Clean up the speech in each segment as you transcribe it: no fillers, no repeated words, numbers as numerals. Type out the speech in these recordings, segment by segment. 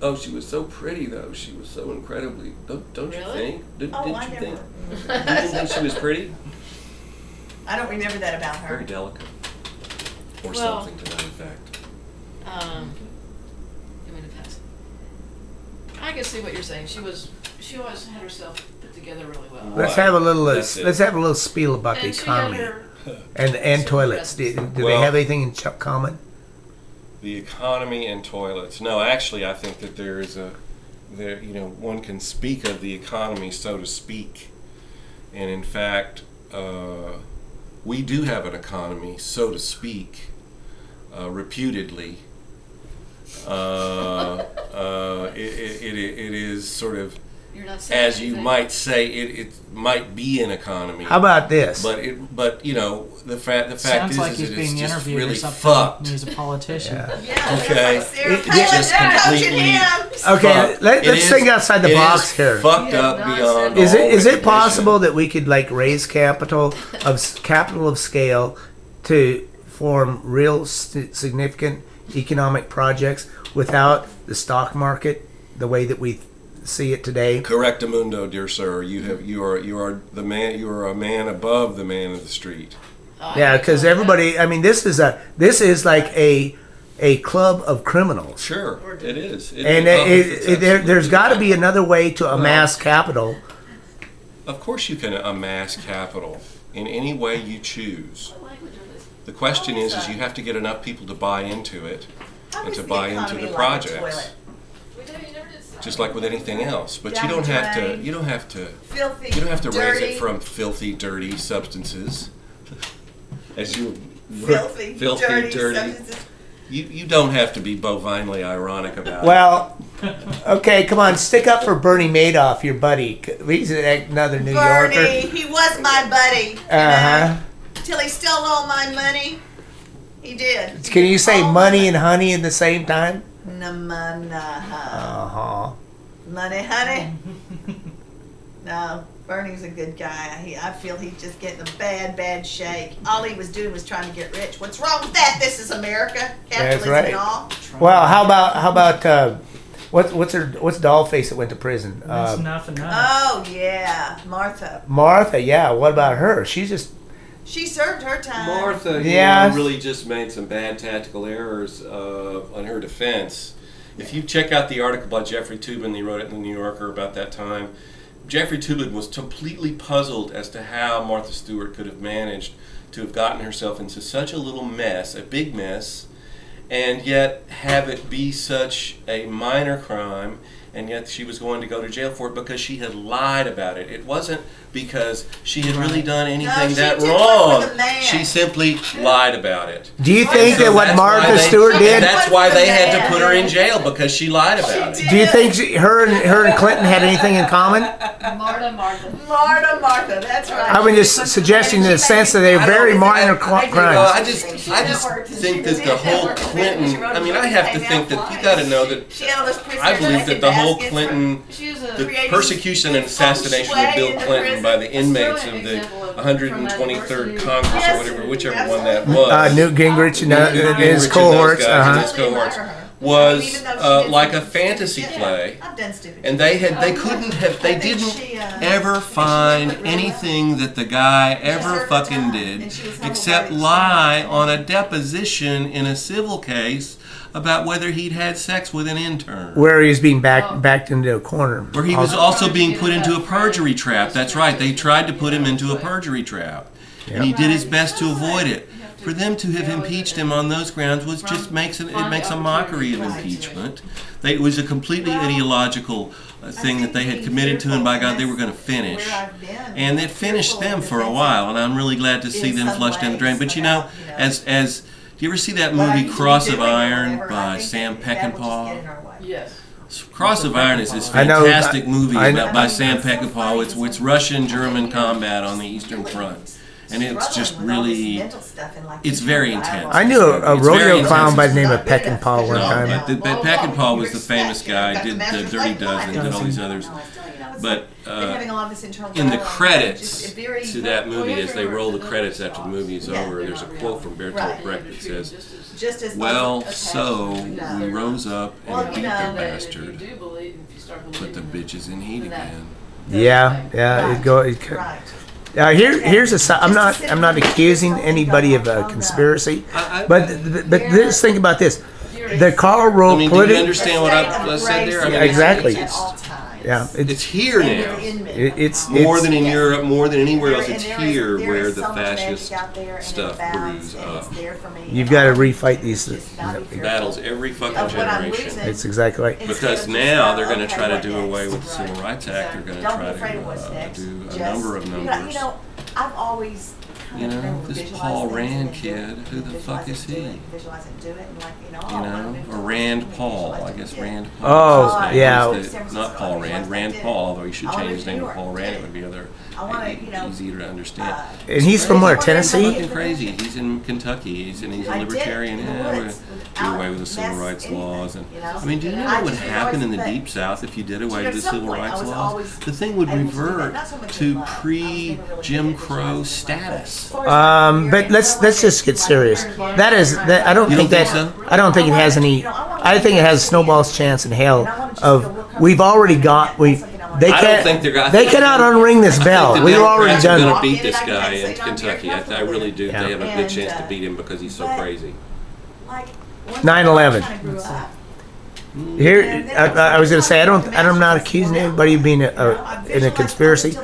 Oh, she was so pretty though. She was so incredibly. Don't you think? Didn't you think? You didn't think she was pretty? I don't remember that about her. Very delicate, or Well, something to that effect. Give me the pass. I can see what you're saying. She always had herself put together really well. Let's have a little. That's it. Let's have a little spiel about the And she had economy her. and some toilets. Do presence. they Well- have anything in common? The economy and toilets. No, actually, I think that there is one can speak of the economy, so to speak, and in fact, we do have an economy, so to speak, reputedly. It is sort of, You're not saying as you anything. might say, it might be an economy. How about this? But the fact Sounds is, like is he's that being it's just interviewed really or something. fucked. He's a politician. Yeah. Yeah, Okay. like Sarah It- Palin, just they're coaching completely- him. Okay, Fucked. let's It is- think outside the it box is here. Fucked Yeah, up beyond. nonsense. all Is it recognition. possible that we could like raise capital of scale to form real significant economic projects without the stock market the way that we see it today? Correctamundo, dear sir. You are the man. You are a man above the man of the street. Oh, Yeah, I because know that. everybody. I mean, this is like a club of criminals, Sure, it is. and there's got to be another way to amass capital. Of course, you can amass capital in any way you choose. What language are these? The question is you have to get enough people to buy into it How and is to the buy into economy the like a projects. toilet? We do, you never did say. Just like with anything else, but you Down don't the have to. drain. You don't have to. Filthy, You don't have to raise dirty, it from filthy, dirty substances. As you filthy, dirty dirty. substances. You don't have to be bovinely ironic about it. Well, okay, come on, stick up for Bernie Madoff, your buddy. He's another New Bernie, Yorker. he was my buddy. Uh-huh. Till he stole all my money. He did. Can you say All money my and honey at the same time? money. Uh-huh. Money, honey. No, Bernie's a good guy. I feel he's just getting a bad shake. All he was doing was trying to get rich. What's wrong with that? This is America. Capitalism right. and all. Well, how about what's Dollface that went to prison? That's enough enough. Oh, yeah. Martha. Martha, yeah. What about her? She's just She served her time. Martha Yes. really just made some bad tactical errors on her defense. If you check out the article by Jeffrey Toobin, he wrote it in the New Yorker about that time. Jeffrey Toobin was completely puzzled as to how Martha Stewart could have managed to have gotten herself into such a little mess, a big mess, and yet have it be such a minor crime, and yet she was going to go to jail for it because she had lied about it. It wasn't because she had really done anything she that did wrong. work for the man. She simply lied about it. Do you think So that what that's why Martha they- Stewart and did? that's why they had to Man. put her in jail, because she lied about She it. Do you think her and Clinton had anything in common? Martha. That's right. I mean, just suggesting in the sense that they're very minor crimes. I just think that the whole Clinton. I mean, I have to think that you got to know that. She had all those prisoners I believe that the whole baskets Clinton, She was a the creating persecution and assassination of Bill Clinton by the inmates of the 123rd Congress or whatever, whichever one that was. Newt Gingrich and Newt his Gingrich and those cohorts. guys and Uh-huh. his cohorts was like a fantasy play. I've done stupid And they didn't ever find anything that the guy ever fucking did except lie on a deposition in a civil case about whether he'd had sex with an intern. Where he was being backed into a corner. Where he was also being put into a perjury trap. That's right. They tried to put him into a perjury trap. And he did his best to avoid it. For them to have impeached him on those grounds was just makes a mockery of impeachment. It was a completely ideological thing that they had committed to, and by God, they were going to finish. And it finished them for a while, and I'm really glad to see them flushed down the drain. But you know, as do you ever see that movie Cross of Iron by Sam Peckinpah? Yes. Cross of Iron is this I know- fantastic movie I- by Sam Peckinpah. It's Russian-German combat on the Eastern Front. and it's just struggling with all this really, mental stuff and, like, it's very intense. I knew a It's very rodeo clown intense. by the name of Not good Peckinpah one No, time. but Peckinpah was the Respect, famous you know, guy, got did the Master's Dirty Late Dozen, Night. did all these others. No, it's still, you know, it's But been having a lot of this internal in the dialogue, credits just very- to that movie, you as have they to roll the remember credits that after the those movie is Yeah, over, they're there's a not quote from real. Bertolt Right. Brecht that says, just as "Well, attached so to- no. we rose up Well, and you beat know, the bastard, If you do believe, if you start put the believing bitches in heat again." Yeah, yeah. It go. It, Right. here's a. I'm not accusing anybody of a conspiracy, but just think about this. The Karl I Rove mean, do you political. understand what I said there? I mean, Yeah, exactly. At all times. Yeah, It's here now. it's More it's- than in Europe, more than anywhere else, There- it's and there is- here there where is the so much magic fascist out there, and it stuff balances, brews and it's up. there for me. You've And got to all I refight do these. is just not be fearful Battles every fucking of what I'm generation. losing. It's exactly right. Instead Because of just now go, they're going to okay, try to what do next? away with the Civil Right. Rights Act. They're going to Don't be try afraid of what's to next. do a Just- number of numbers. You know, I've always You kind of know, been this visualize Paul things Rand and do kid, it, who the fuck visualize is it, do he? it, visualize it, do it, and like, you know, You oh, know, I'm gonna or do Rand it, Paul. visualize I it, guess do it. Rand Oh, Paul. is the- yeah. Not Paul Rand. Rand Paul, although he should I wanna change his do name to New Paul York, Rand. did It would be other I want to, you know, easier to understand. And he's from where? Tennessee. Fucking crazy. He's in Kentucky. He's a I did it libertarian. in the Yeah, we're woods do away with the without civil mess rights anything, laws. And you know? I mean, do you know I what would just happen in the realized Deep South if you did away at with the some civil point, I rights was laws? always The thing would able to do that. revert Not so much to in love. I was never really good at pre-Jim visualizing Crow my status. As far as my But career, let's just get serious. That is that. I don't You think don't that. think so? I don't think it has any. I think it has a snowball's chance in hell. Of we've already got we. They I don't can't. think they're gonna. They cannot unring this I bell. think the We've already Democrats are done. going to it. beat this I can guy say in I'm very Kentucky. I comfortable really with do. it. They have a good And, chance to beat him because he's so but- crazy. Like, 9/11. I grew up. Here, I was going to say I'm not accusing anybody of being in a conspiracy,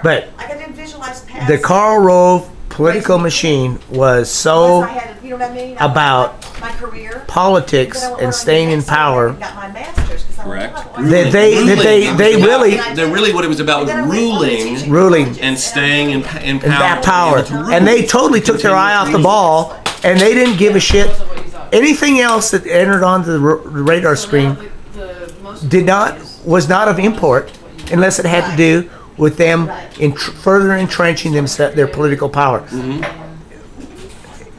but I didn't visualize past the Karl Rove political machine was so unless I had, you know what I mean? about my career, politics and staying in power Got my master's 'cause I Correct. went, that they really They're really what it was about was ruling ruling and staying in and power. that power, to rule. and they totally took their eye off the ball, and they didn't give a shit. Wasn't what you thought. Anything else that entered onto the radar So screen now the most did not important is was not of import what you unless it had to do with them further entrenching their political power. Mm-hmm.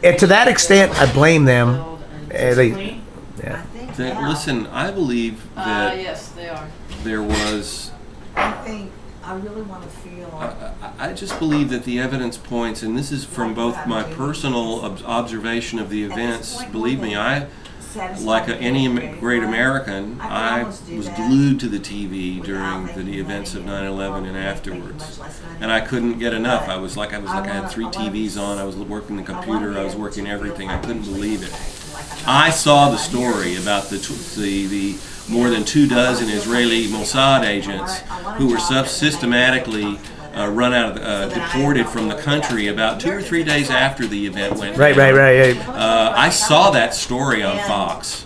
And to that extent, I blame them. build and They- discipline. Yeah. I think That- now, listen, I believe that Yes, they are. there was. I think I really want to feel. I just believe that the evidence points, and this is from both my personal observation of the events. Believe me, like any great American, I was glued to the TV during the events of 9/11 and afterwards, and I couldn't get enough. I was like I had 3 TVs on. I was working the computer. I was working everything. I couldn't believe it. I saw the story about the more than 24 Israeli Mossad agents who were systematically run out of deported from the country about 2 or 3 days after the event went Right. down. I saw that story on Fox.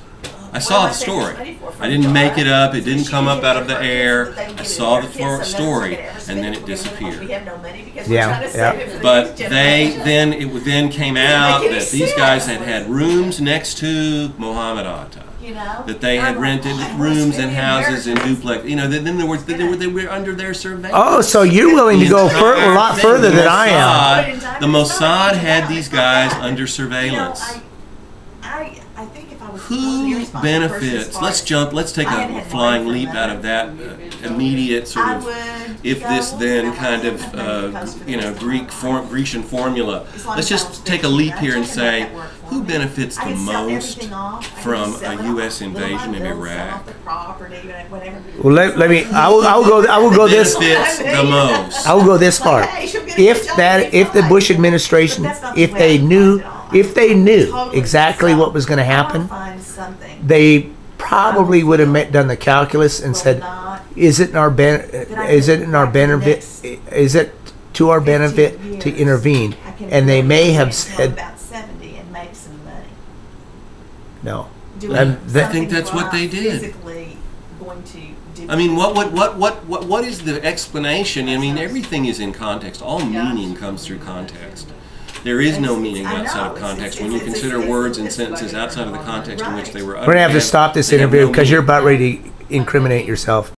I saw the story. I didn't make it up. It didn't come up out of the air. I saw the story, and then it disappeared. Yeah. But it then came out that these guys had rooms next to Mohammed Atta. That they had rented rooms and houses and duplex. You know, then they were under their surveillance. Oh, so you're willing to go a lot further than I am. The Mossad had these guys under surveillance. I think if I was Who benefits? Let's take a flying leap out of that immediate sort of if this then kind of Grecian formula. Let's just take a leap here and say, who benefits the most from a U.S. invasion of Iraq? Well, let me. I will go this. Benefits the most. I will go this far. If the Bush administration, if they knew exactly what was going to happen, they probably would have done the calculus and said, "Is it in our benefit? Is it to our benefit to intervene?" And they may have said, "No." I think that's what they did. I mean, what is the explanation? I mean, everything is in context. All meaning comes through context. There is no meaning outside of context. When you consider words and sentences outside of the context in which they were uttered. We're gonna have to stop this interview because you're about ready to incriminate yourself.